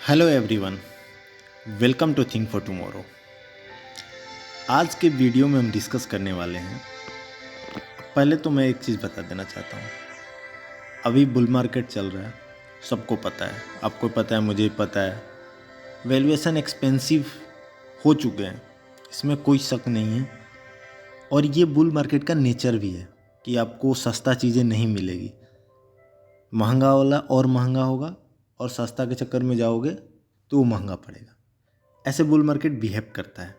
Hello everyone, welcome to think for tomorrow. आज के video में हम डिस्कस करने वाले हैं। पहले तो मैं एक चीज़ बता देना चाहता हूँ। अभी बुल मार्केट चल रहा है, सबको पता है, आपको पता है, मुझे पता है। वैल्यूएशन एक्सपेंसिव हो चुके हैं, इसमें कोई शक नहीं है। और ये बुल मार्केट का नेचर भी है कि आपको सस्ता चीज़ें नहीं मिलेगी, महंगा वाला और महंगा होगा, और सस्ता के चक्कर में जाओगे तो वो महंगा पड़ेगा। ऐसे बुल मार्केट बिहेव करता है।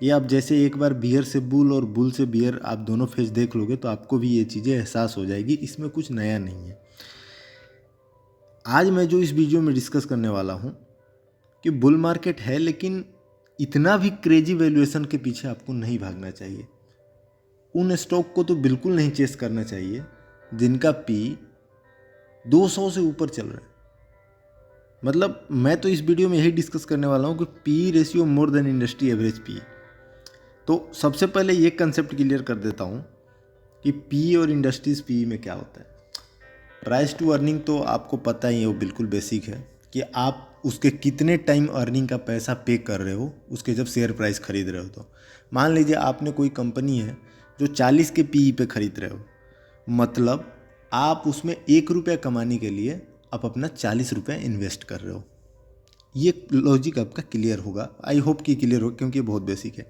ये आप जैसे एक बार बियर से बुल और बुल से बियर आप दोनों फेज देख लोगे तो आपको भी ये चीज़ें एहसास हो जाएगी। इसमें कुछ नया नहीं है। आज मैं जो इस वीडियो में डिस्कस करने वाला हूँ कि बुल मार्केट है, लेकिन इतना भी क्रेजी वैल्यूएशन के पीछे आपको नहीं भागना चाहिए। उन स्टॉक को तो बिल्कुल नहीं चेस करना चाहिए जिनका पी 200 से ऊपर चल रहा है। मतलब मैं तो इस वीडियो में यही डिस्कस करने वाला हूँ कि P ratio more than industry average P. तो सबसे पहले ये कंसेप्ट क्लियर कर देता हूँ कि पी और इंडस्ट्रीज पी में क्या होता है। प्राइस टू अर्निंग तो आपको पता ही है, वो बिल्कुल बेसिक है कि आप उसके कितने टाइम अर्निंग का पैसा पे कर रहे हो उसके जब शेयर प्राइस खरीद रहे हो। तो मान लीजिए आपने कोई कंपनी है जो 40 के पी पे खरीद रहे हो, मतलब आप उसमें 1 रुपया कमाने के लिए आप अपना 40 रुपया इन्वेस्ट कर रहे हो। ये लॉजिक आपका क्लियर होगा, आई होप कि क्लियर हो, क्योंकि ये बहुत बेसिक है।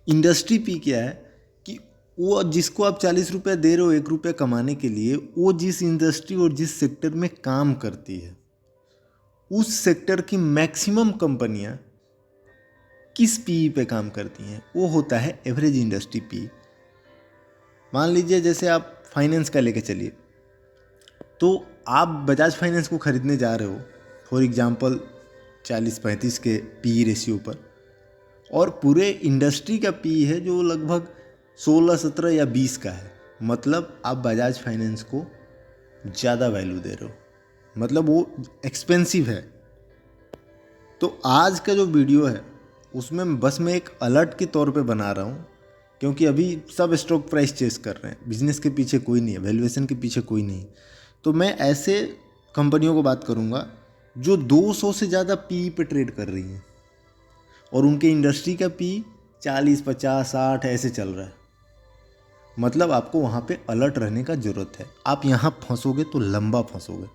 इंडस्ट्री पी क्या है कि वो जिसको आप 40 रुपया दे रहे हो 1 रुपया कमाने के लिए, वो जिस इंडस्ट्री और जिस सेक्टर में काम करती है उस सेक्टर की मैक्सिमम कंपनियां किस पी पे काम करती हैं, वो होता है एवरेज इंडस्ट्री पी। मान लीजिए जैसे आप फाइनेंस का लेके चलिए, तो आप बजाज फाइनेंस को खरीदने जा रहे हो फॉर एग्जांपल 40-35 के पी रेशियो पर, और पूरे इंडस्ट्री का पी है जो लगभग 16-17 या 20 का है। मतलब आप बजाज फाइनेंस को ज़्यादा वैल्यू दे रहे हो, मतलब वो एक्सपेंसिव है। तो आज का जो वीडियो है उसमें बस मैं एक अलर्ट के तौर पे बना रहा हूँ, क्योंकि अभी सब स्टॉक प्राइस चेस कर रहे हैं, बिजनेस के पीछे कोई नहीं है, वैल्यूएशन के पीछे कोई नहीं। तो मैं ऐसे कंपनियों को बात करूँगा जो 200 से ज़्यादा पी पे ट्रेड कर रही हैं और उनके इंडस्ट्री का पी 40, 50, 60 ऐसे चल रहा है। मतलब आपको वहाँ पे अलर्ट रहने का ज़रूरत है। आप यहाँ फंसोगे तो लंबा फंसोगे,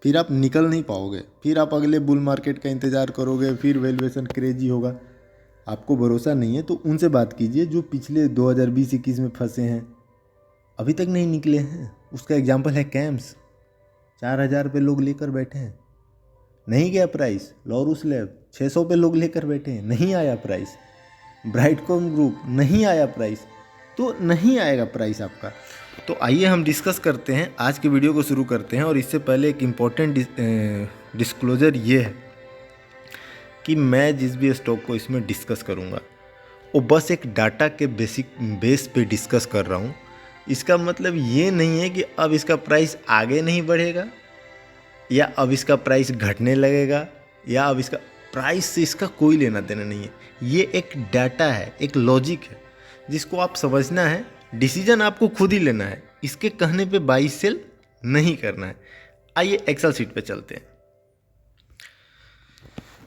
फिर आप निकल नहीं पाओगे। फिर आप अगले बुल मार्केट का इंतज़ार करोगे, फिर वैल्यूएशन क्रेजी होगा। आपको भरोसा नहीं है तो उनसे बात कीजिए जो पिछले 2020-21 में फंसे हैं, अभी तक नहीं निकले हैं। उसका एग्जाम्पल है कैम्स, 4000 पे लोग लेकर बैठे हैं, नहीं गया प्राइस। लॉरूस लैब 600 पे लोग लेकर बैठे हैं, नहीं आया प्राइस। ब्राइटकॉम ग्रुप नहीं आया प्राइस। तो नहीं आएगा प्राइस आपका। तो आइए हम डिस्कस करते हैं, आज के वीडियो को शुरू करते हैं। और इससे पहले एक इम्पॉर्टेंट डिस्क्लोजर ये है कि मैं जिस भी स्टॉक को इसमें डिस्कस करूँगा वो बस एक डाटा के बेस पे डिस्कस कर रहा हूँ। इसका मतलब ये नहीं है कि अब इसका प्राइस आगे नहीं बढ़ेगा, या अब इसका प्राइस घटने लगेगा, या अब इसका प्राइस से इसका कोई लेना देना नहीं है। ये एक डाटा है, एक लॉजिक है जिसको आप समझना है। डिसीजन आपको खुद ही लेना है, इसके कहने पे बाई सेल नहीं करना है। आइए एक्सेल सीट पे चलते हैं।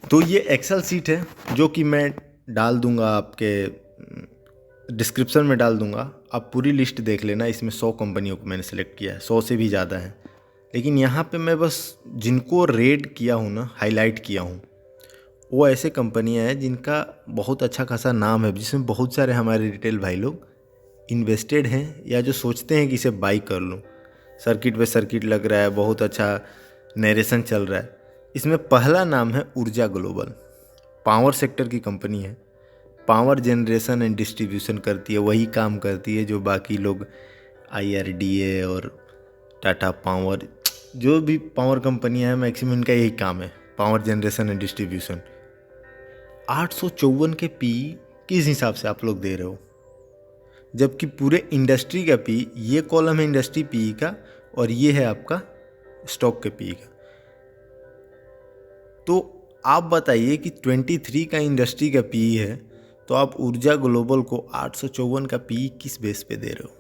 तो ये एक्सेल सीट है जो कि मैं डाल दूंगा, आपके डिस्क्रिप्शन में डाल दूंगा। आप पूरी लिस्ट देख लेना। इसमें 100 कंपनियों को मैंने सेलेक्ट किया है, 100 से भी ज़्यादा है, लेकिन यहाँ पे मैं बस जिनको रेड किया हूँ ना, हाईलाइट किया हूँ, वो ऐसे कंपनियाँ हैं जिनका बहुत अच्छा खासा नाम है, जिसमें बहुत सारे हमारे रिटेल भाई लोग इन्वेस्टेड हैं या जो सोचते हैं कि इसे बाई कर लूँ। सर्किट पे सर्किट लग रहा है, बहुत अच्छा नरेशन चल रहा है। इसमें पहला नाम है ऊर्जा ग्लोबल। पावर सेक्टर की कंपनी है, पावर जनरेशन एंड डिस्ट्रीब्यूशन करती है, वही काम करती है जो बाकी लोग IRDA और टाटा पावर, जो भी पावर कंपनियां हैं मैक्सिमम इनका यही काम है, पावर जनरेशन एंड डिस्ट्रीब्यूशन। 854 के पी किस हिसाब से आप लोग दे रहे हो, जबकि पूरे इंडस्ट्री का पी, ये कॉलम है इंडस्ट्री पी का और ये है आपका स्टॉक के पी का। तो आप बताइए कि 23 का इंडस्ट्री का पी है, तो आप ऊर्जा ग्लोबल को 854 का पी किस बेस पे दे रहे हो?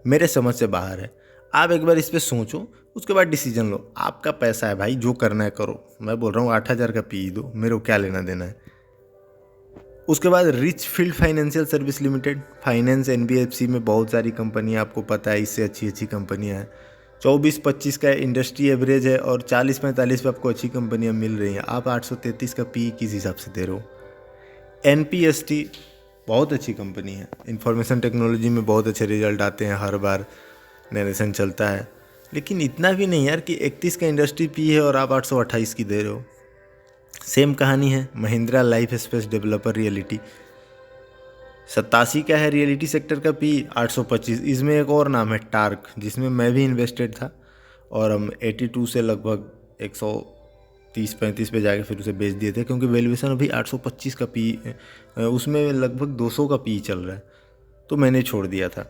मेरे समझ से बाहर है। आप एक बार इस पे सोचो उसके बाद डिसीजन लो। आपका पैसा है भाई, जो करना है करो। मैं बोल रहा हूँ 8,000 का पी दो, मेरे को क्या लेना देना है। उसके बाद rich field financial service limited, finance NBFC में बहुत सारी कंपनियाँ आपको पता है, इससे अच्छी अच्छी कंपनियाँ हैं। 24-25 का इंडस्ट्री एवरेज है और 40-45 पे आपको अच्छी कंपनियाँ मिल रही हैं। आप 833 का पी किस हिसाब से दे रहे हो। एनपीएसटी बहुत अच्छी कंपनी है, इंफॉर्मेशन टेक्नोलॉजी में बहुत अच्छे रिजल्ट आते हैं, हर बार नरेशन चलता है। लेकिन इतना भी नहीं यार कि 31 का इंडस्ट्री पी है और आप 828 की दे रहे हो। सेम कहानी है Mahindra life space developer reality, 87 का है रियलिटी सेक्टर का पी, 825। इसमें एक और नाम है टार्क, जिसमें मैं भी इन्वेस्टेड था और हम 82 से लगभग 130-35 पे जाके फिर उसे बेच दिए थे, क्योंकि वैल्यूएशन अभी 825 का पी, उसमें लगभग 200 का पी चल रहा है, तो मैंने छोड़ दिया था।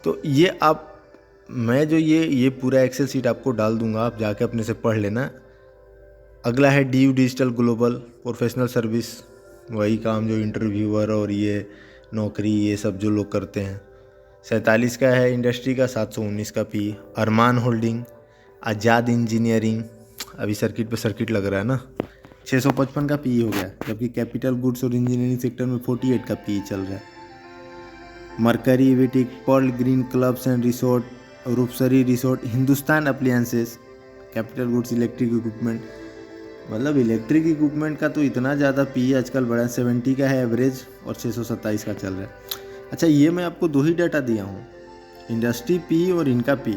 तो ये आप, मैं जो ये पूरा एक्सेल शीट आपको डाल दूंगा, आप जाके अपने से पढ़ लेना। अगला है due digital global professional service, वही काम जो इंटरव्यूअर और ये नौकरी ये सब जो लोग करते हैं। 47 का है इंडस्ट्री का, 719 का पी। अरमान होल्डिंग, आज़ाद इंजीनियरिंग, अभी सर्किट पे सर्किट लग रहा है ना, 655 का पी हो गया, जबकि कैपिटल गुड्स और इंजीनियरिंग सेक्टर में 48 का पी चल रहा है। मरकरी विटिक, pearl green clubs and resort, Rupsari resort, Hindustan appliances, capital goods electric equipment. मतलब इलेक्ट्रिक इक्विपमेंट का तो इतना ज़्यादा पी आजकल बढ़ा है, 70 का है एवरेज और 627 का चल रहा है। अच्छा, ये मैं आपको 2 ही डाटा दिया हूँ, इंडस्ट्री पी और इनका पी।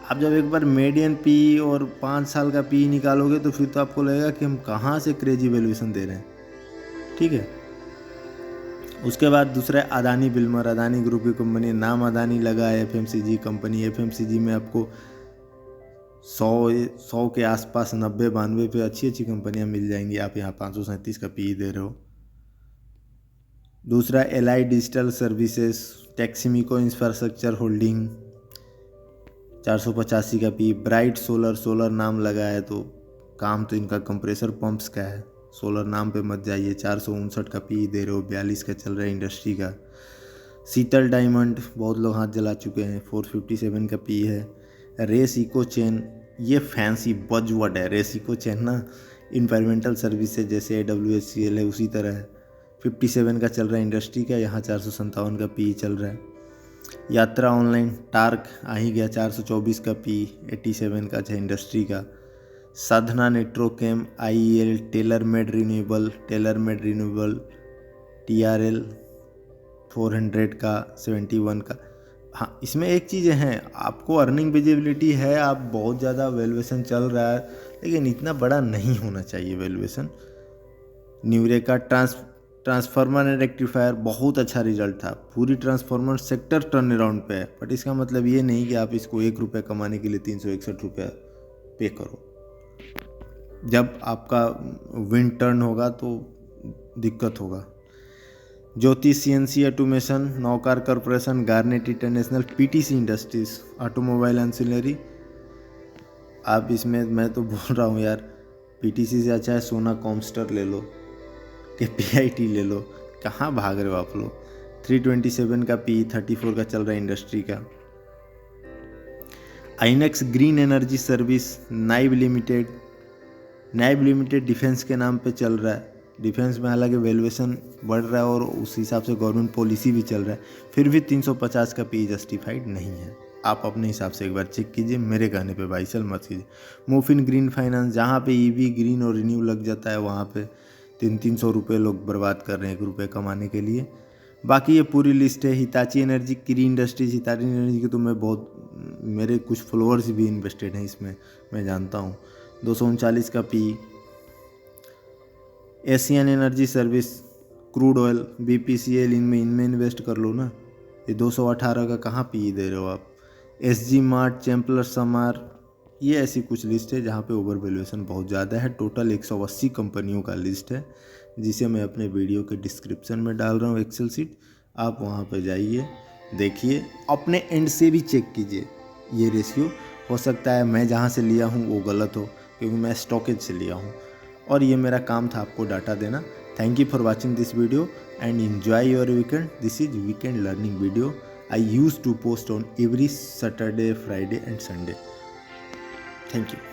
आप जब एक बार मीडियन पी और 5 साल का पी निकालोगे तो फिर तो आपको लगेगा कि हम कहाँ से क्रेजी वैल्यूएशन दे रहे हैं। ठीक है। उसके बाद दूसरा है अदानी बिल्मर, अदानी ग्रुप की कंपनी, नाम अदानी लगा है, एफएमसीजी कंपनी। एफएमसीजी में आपको 100 के आसपास, 90-92 पे अच्छी अच्छी कंपनियां मिल जाएंगी। आप यहाँ 537 का पी दे रहे हो। दूसरा LI digital services, Texmaco infrastructure holding, 485 का पी। ब्राइट सोलर, सोलर नाम लगा है तो काम तो इनका कंप्रेसर पंप्स का है, सोलर नाम पे मत जाइए, 459 का पी दे रहे हो, 42 का चल रहा है इंडस्ट्री का। शीतल डायमंड, बहुत लोग हाथ जला चुके हैं, 457 का पी है। रेस इको चेन, ये फैंसी बजवर्ड है, रेस इको चेन ना, इन्वायरमेंटल सर्विसेज जैसे AWHCL है उसी तरह है, 57 का चल रहा है इंडस्ट्री का, यहाँ 457 का पी चल रहा है। यात्रा ऑनलाइन, टार्क आ ही गया, 424 का पी, 87 का है इंडस्ट्री का। साधना नेट्रोकेम, IEL, tailor made renewable, TRL 400 का, 71 का। हाँ, इसमें एक चीज़ें हैं, आपको अर्निंग विजिबिलिटी है, आप बहुत ज़्यादा वैल्यूएशन चल रहा है, लेकिन इतना बड़ा नहीं होना चाहिए वैल्यूएशन। न्यूरेका ट्रांसफार्मर एंड रेक्टिफायर, बहुत अच्छा रिजल्ट था, पूरी ट्रांसफार्मर सेक्टर टर्न अराउंड पे है, बट इसका मतलब ये नहीं कि आप इसको 1 रुपये कमाने के लिए 361 रुपया पे करो। जब आपका विंड टर्न होगा तो दिक्कत होगा। ज्योति CNC ऑटोमेशन, नौकार corporation, garnet international, PTC industries, automobile ancillary. आप इसमें, मैं तो बोल रहा हूँ यार, PTC से अच्छा है सोना कॉमस्टर ले लो, KPIT ले लो, कहाँ भाग रहे हो आप लोग। 327 का पी, 34 का चल रहा है इंडस्ट्री का। Inox green energy service, NIBE limited defence के नाम पे चल रहा है। डिफेंस में हालांकि वैल्यूएशन बढ़ रहा है और उस हिसाब से गवर्नमेंट पॉलिसी भी चल रहा है, फिर भी 350 का पी जस्टिफाइड नहीं है। आप अपने हिसाब से एक बार चेक कीजिए, मेरे कहने पे बाई सेल मत कीजिए। मोफिन ग्रीन फाइनेंस, जहाँ पे EV ग्रीन और रिन्यू लग जाता है वहाँ पे 300 रुपये लोग बर्बाद कर रहे हैं 1 रुपये कमाने के लिए। बाकी ये पूरी लिस्ट है। हिताची एनर्जी, क्री इंडस्ट्रीज, हिताची एनर्जी के तो मैं बहुत, मेरे कुछ फॉलोअर्स भी इन्वेस्टेड हैं इसमें, मैं जानता हूँ। 239 का P. Asian energy service, crude oil, BPCL, इनमें इन्वेस्ट कर लो ना। ये 218 का कहाँ पी दे रहे हो आप। SG मार्ट, चैम्पलर समार, ये ऐसी कुछ लिस्ट है जहाँ पे ओवर वैल्यूएशन बहुत ज़्यादा है। टोटल 180 कंपनियों का लिस्ट है, जिसे मैं अपने वीडियो के डिस्क्रिप्शन में डाल रहा हूँ एक्सेल शीट। आप वहाँ पर जाइए, देखिए, अपने एंड से भी चेक कीजिए ये रेशियो। हो सकता है मैं जहाँ से लिया हूँ वो गलत हो, क्योंकि मैं स्टॉकेज से लिया हूँ और ये मेरा काम था आपको डाटा देना। Thank you for watching this video and enjoy your weekend. This is weekend learning video I used to post on every Saturday, Friday and Sunday. Thank you.